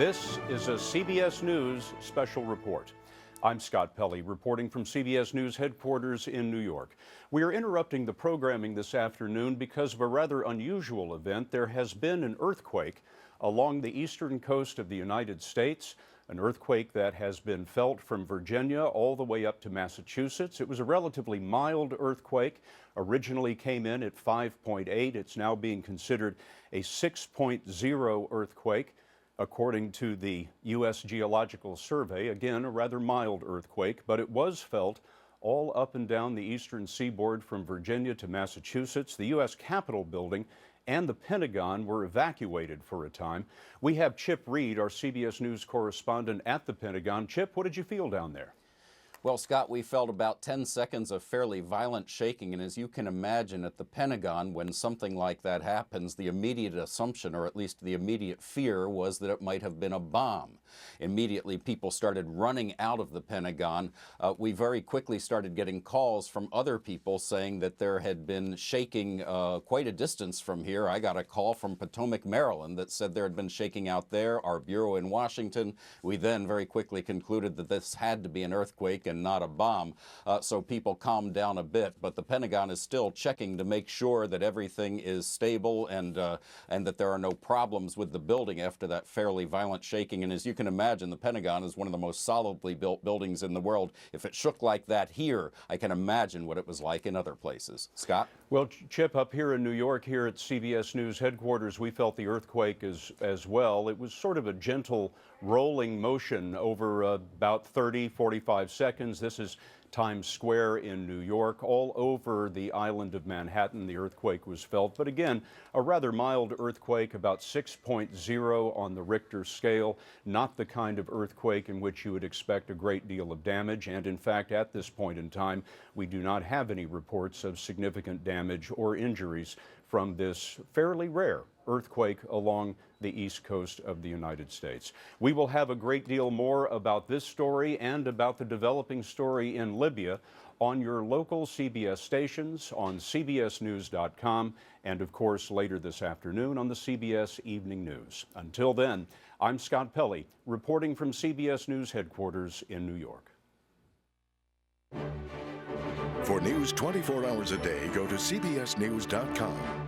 This is a CBS News special report. I'm Scott Pelley, reporting from CBS News headquarters in New York. We are interrupting the programming this afternoon because of a rather unusual event. There has been an earthquake along the eastern coast of the United States, an earthquake that has been felt from Virginia all the way up to Massachusetts. It was a relatively mild earthquake, originally came in at 5.8. It's now being considered a 6.0 earthquake. According to the U.S. Geological Survey, again, a rather mild earthquake, but it was felt all up and down the eastern seaboard from Virginia to Massachusetts. The U.S. Capitol building and the Pentagon were evacuated for a time. We have Chip Reed, our CBS News correspondent at the Pentagon. Chip, what did you feel down there? Well, Scott, we felt about 10 seconds of fairly violent shaking, and as you can imagine at the Pentagon, when something like that happens, the immediate assumption, or at least the immediate fear, was that it might have been a bomb. Immediately, people started running out of the Pentagon. We very quickly started getting calls from other people saying that there had been shaking quite a distance from here. I got a call from Potomac, Maryland, that said there had been shaking out there. Our bureau in Washington, we then very quickly concluded that this had to be an earthquake and not a bomb, so people calmed down a bit. But the Pentagon is still checking to make sure that everything is stable and that there are no problems with the building after that fairly violent shaking. And as you can imagine, the Pentagon is one of the most solidly built buildings in the world. If it shook like that here, I can imagine what it was like in other places. Scott? Well, Chip, up here in New York, here at CBS News headquarters, we felt the earthquake as well. It was sort of a gentle rolling motion over about 30, 45 seconds. This is Times Square in New York. All over the island of Manhattan, the earthquake was felt. But again, a rather mild earthquake, about 6.0 on the Richter scale. Not the kind of earthquake in which you would expect a great deal of damage. And in fact, at this point in time, we do not have any reports of significant damage or injuries from this fairly rare earthquake along the east coast of the United States. We will have a great deal more about this story and about the developing story in Libya on your local CBS stations, on cbsnews.com, and of course later this afternoon on the CBS Evening News. Until then, I'm Scott Pelley, reporting from CBS News headquarters in New York. For news 24 hours a day, go to cbsnews.com.